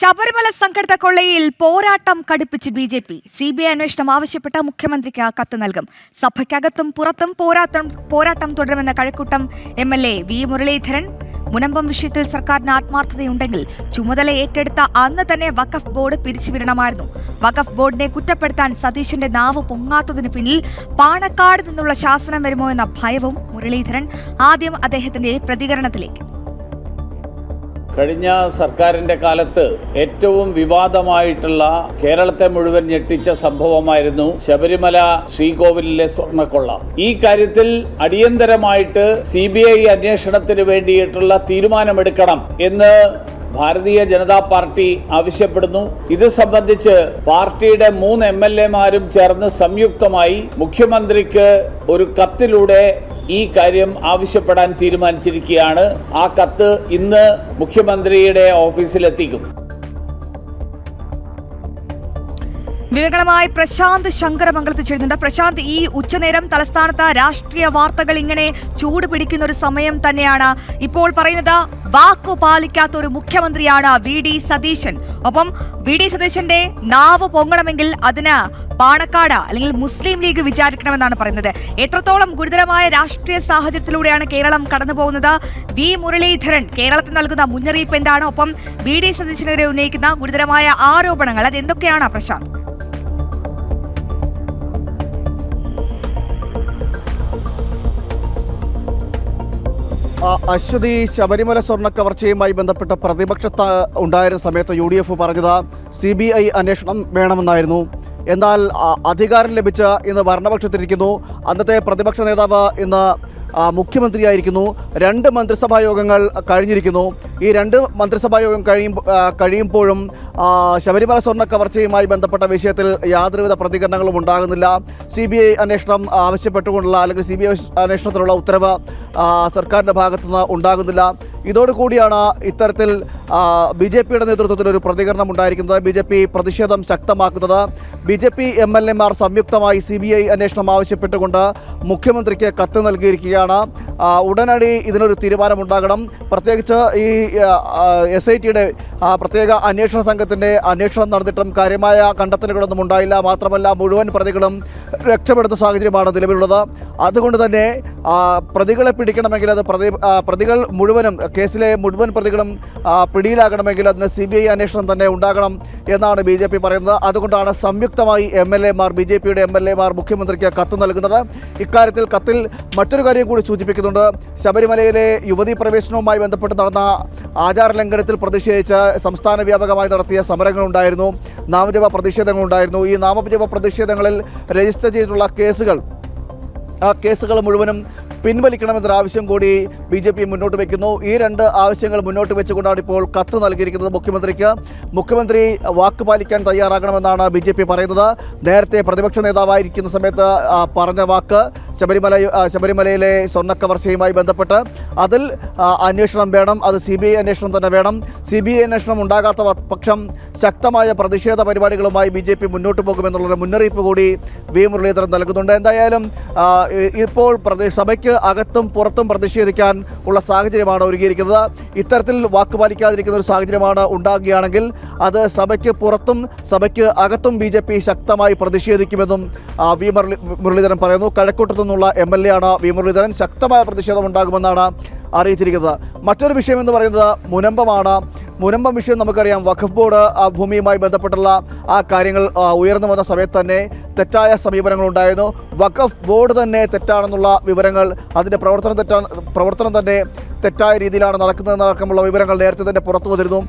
ശബരിമല സംഘടിത കൊള്ളയിൽ പോരാട്ടം കടുപ്പിച്ച് BJP. CBI അന്വേഷണം ആവശ്യപ്പെട്ട മുഖ്യമന്ത്രിക്ക് കത്ത് നൽകും. സഭയ്ക്കകത്തും പുറത്തും പോരാട്ടം തുടരുമെന്ന കഴക്കൂട്ടം MLA വി. മുരളീധരൻ മുനമ്പം വിഷയത്തിൽ സർക്കാരിന് ആത്മാർത്ഥതയുണ്ടെങ്കിൽ ചുമതല ഏറ്റെടുത്ത അന്ന് തന്നെ വഖഫ് ബോർഡ് പിരിച്ചുവിടണമായിരുന്നു. വഖഫ് ബോർഡിനെ കുറ്റപ്പെടുത്താൻ സതീശന്റെ നാവ് പൊങ്ങാത്തതിന് പിന്നിൽ പാണക്കാട് നിന്നുള്ള ശാസനം വരുമോ എന്ന ഭയവും മുരളീധരൻ ആദ്യം അദ്ദേഹത്തിന്റെ പ്രതികരണത്തിലേക്ക്. കഴിഞ്ഞ സർക്കാരിൻ്റെ കാലത്ത് ഏറ്റവും വിവാദമായിട്ടുള്ള കേരളത്തെ മുഴുവൻ ഞെട്ടിച്ച സംഭവമായിരുന്നു ശബരിമല ശ്രീകോവിലിലെ സ്വർണ്ണക്കൊള്ള. ഈ കാര്യത്തിൽ അടിയന്തരമായിട്ട് CBI അന്വേഷണത്തിന് വേണ്ടിയിട്ടുള്ള തീരുമാനമെടുക്കണം എന്ന് ഭാരതീയ ജനതാ പാർട്ടി ആവശ്യപ്പെടുന്നു. ഇത് സംബന്ധിച്ച് പാർട്ടിയുടെ 3 MLA-മാരും ചേർന്ന് സംയുക്തമായി മുഖ്യമന്ത്രിക്ക് ഒരു കത്തിലൂടെ ഈ കാര്യം ആവശ്യപ്പെടാൻ തീരുമാനിച്ചിരിക്കുകയാണ്. ആ കത്ത് ഇന്ന് മുഖ്യമന്ത്രിയുടെ ഓഫീസിലെത്തിക്കും. വിവരങ്ങളുമായി പ്രശാന്ത് ശങ്കരമംഗലത്ത് ചേരുന്നുണ്ട്. പ്രശാന്ത്, ഈ ഉച്ചനേരം തലസ്ഥാനത്ത് രാഷ്ട്രീയ വാർത്തകൾ ഇങ്ങനെ ചൂട് പിടിക്കുന്ന ഒരു സമയം തന്നെയാണ്. ഇപ്പോൾ പറയുന്നത് വാക്കു പാലിക്കാത്ത ഒരു മുഖ്യമന്ത്രിയാണ് VD സതീശൻ. ഒപ്പം VD സതീശന്റെ നാവ് പൊങ്ങണമെങ്കിൽ അതിന് പാണക്കാട് അല്ലെങ്കിൽ മുസ്ലിം ലീഗ് വിചാരിക്കണമെന്നാണ് പറയുന്നത്. എത്രത്തോളം ഗുരുതരമായ രാഷ്ട്രീയ സാഹചര്യത്തിലൂടെയാണ് കേരളം കടന്നുപോകുന്നത്? വി. മുരളീധരൻ കേരളത്തിൽ നൽകുന്ന മുന്നറിയിപ്പ് എന്താണ്? ഒപ്പം VD സതീശനെതിരെ ഉന്നയിക്കുന്ന ഗുരുതരമായ ആരോപണങ്ങൾ അത് എന്തൊക്കെയാണ് പ്രശാന്ത്? അശ്വതി, ശബരിമല സ്വർണ്ണ കവർച്ചയുമായി ബന്ധപ്പെട്ട പ്രതിപക്ഷത്ത് ഉണ്ടായിരുന്ന സമയത്ത് UDF പറഞ്ഞത് CBI അന്വേഷണം വേണമെന്നായിരുന്നു. എന്നാൽ അധികാരം ലഭിച്ച ഇന്ന് ഭരണപക്ഷത്തിരിക്കുന്നു. അന്നത്തെ പ്രതിപക്ഷ നേതാവ് ഇന്ന് മുഖ്യമന്ത്രിയായിരിക്കുന്നു. 2 മന്ത്രിസഭാ യോഗങ്ങൾ കഴിഞ്ഞിരിക്കുന്നു. ഈ 2 മന്ത്രിസഭാ യോഗം കഴിയുമ്പോഴും ശബരിമല സ്വർണ്ണ കവർച്ചയുമായി ബന്ധപ്പെട്ട വിഷയത്തിൽ യാതൊരുവിധ പ്രതികരണങ്ങളും ഉണ്ടാകുന്നില്ല. CBI അന്വേഷണം ആവശ്യപ്പെട്ടുകൊണ്ടുള്ള അല്ലെങ്കിൽ CBI അന്വേഷണത്തിനുള്ള ഉത്തരവ് സർക്കാരിൻ്റെ ഭാഗത്തുനിന്ന് ഉണ്ടാകുന്നില്ല. ഇതോടുകൂടിയാണ് ഇത്തരത്തിൽ BJP-യുടെ നേതൃത്വത്തിൽ ഒരു പ്രതികരണം ഉണ്ടായിരിക്കുന്നത്. BJP പ്രതിഷേധം ശക്തമാക്കുന്നത്. BJP MLA-മാർ സംയുക്തമായി CBI അന്വേഷണം ആവശ്യപ്പെട്ടുകൊണ്ട് മുഖ്യമന്ത്രിക്ക് കത്ത് നൽകിയിരിക്കുകയാണ്. ഉടനടി ഇതിനൊരു തീരുമാനമുണ്ടാകണം. പ്രത്യേകിച്ച് ഈ SIT-യുടെ പ്രത്യേക അന്വേഷണ സംഘത്തിൻ്റെ അന്വേഷണം നടന്നിട്ടും കാര്യമായ കണ്ടെത്തലുകളൊന്നും ഉണ്ടായില്ല. മാത്രമല്ല, മുഴുവൻ പ്രതികളും രക്ഷപ്പെടുന്ന സാഹചര്യമാണ് നിലവിലുള്ളത്. അതുകൊണ്ട് തന്നെ പ്രതികളെ പിടിക്കണമെങ്കിൽ അത് പ്രതികൾ മുഴുവനും, കേസിലെ മുഴുവൻ പ്രതികളും പിടിയിലാകണമെങ്കിൽ അതിന് CBI അന്വേഷണം തന്നെ ഉണ്ടാകണം എന്നാണ് BJP പറയുന്നത്. അതുകൊണ്ടാണ് സംയുക്തമായി MLA-മാർ, BJP-യുടെ MLA-മാർ മുഖ്യമന്ത്രിക്ക് കത്ത് നൽകുന്നത്. ഇക്കാര്യത്തിൽ കത്തിൽ മറ്റൊരു കാര്യം കൂടി സൂചിപ്പിക്കുന്നുണ്ട്. ശബരിമലയിലെ യുവതീ പ്രവേശനവുമായി ബന്ധപ്പെട്ട് നടന്ന ആചാര ലംഘനത്തിൽ പ്രതിഷേധിച്ച് സംസ്ഥാന വ്യാപകമായി നടത്തിയ സമരങ്ങളുണ്ടായിരുന്നു, നാമജപ പ്രതിഷേധങ്ങളുണ്ടായിരുന്നു. ഈ നാമജപ പ്രതിഷേധങ്ങളിൽ രജിസ്റ്റർ ചെയ്തിട്ടുള്ള ആ കേസുകൾ മുഴുവനും പിൻവലിക്കണമെന്നൊരു ആവശ്യം കൂടി BJP മുന്നോട്ട് വയ്ക്കുന്നു. ഈ 2 ആവശ്യങ്ങൾ മുന്നോട്ട് വെച്ചുകൊണ്ടാണ് ഇപ്പോൾ കത്ത് നൽകിയിരിക്കുന്നത് മുഖ്യമന്ത്രിക്ക്. മുഖ്യമന്ത്രി വാക്ക് പാലിക്കാൻ തയ്യാറാകണമെന്നാണ് BJP പറയുന്നത്. നേരത്തെ പ്രതിപക്ഷ നേതാവായിരിക്കുന്ന സമയത്ത് പറഞ്ഞ വാക്ക് ശബരിമലയിലെ സ്വർണ്ണക്കവർച്ചയുമായി ബന്ധപ്പെട്ട് അതിൽ അന്വേഷണം വേണം, അത് CBI അന്വേഷണം തന്നെ വേണം. CBI അന്വേഷണം ഉണ്ടാകാത്ത പക്ഷം ശക്തമായ പ്രതിഷേധ പരിപാടികളുമായി BJP മുന്നോട്ട് പോകുമെന്നുള്ളൊരു മുന്നറിയിപ്പ് കൂടി വി. മുരളീധരൻ നൽകുന്നുണ്ട്. എന്തായാലും ഇപ്പോൾ സഭയ്ക്ക് അകത്തും പുറത്തും പ്രതിഷേധിക്കാൻ ഉള്ള സാഹചര്യമാണ് ഒരുങ്ങിയിരിക്കുന്നത്. ഇത്തരത്തിൽ വാക്കുപാലിക്കാതിരിക്കുന്ന ഒരു സാഹചര്യമാണ് ഉണ്ടാകുകയാണെങ്കിൽ അത് സഭയ്ക്ക് പുറത്തും സഭയ്ക്ക് അകത്തും BJP ശക്തമായി പ്രതിഷേധിക്കുമെന്നും വി. മുരളീധരൻ പറയുന്നു. കഴക്കൂട്ടത്തു നിന്നുള്ള MLA ആണ് വി. മുരളീധരൻ. ശക്തമായ പ്രതിഷേധം ഉണ്ടാകുമെന്നാണ് അറിയിച്ചിരിക്കുന്നത്. മറ്റൊരു വിഷയമെന്ന് പറയുന്നത് മുനമ്പമാണ്. മുനമ്പം വിഷയം നമുക്കറിയാം. വഖഫ് ബോർഡ് ഭൂമിയുമായി ബന്ധപ്പെട്ടുള്ള കാര്യങ്ങൾ ഉയർന്നു വന്ന സമയത്ത് തന്നെ തെറ്റായ സമീപനങ്ങളുണ്ടായിരുന്നു. വഖഫ് ബോർഡ് തന്നെ തെറ്റാണെന്നുള്ള വിവരങ്ങൾ, അതിൻ്റെ പ്രവർത്തനം തന്നെ തെറ്റായ രീതിയിലാണ് നടക്കുന്നതെന്നടക്കമുള്ള വിവരങ്ങൾ നേരത്തെ തന്നെ പുറത്തു വന്നിരുന്നു.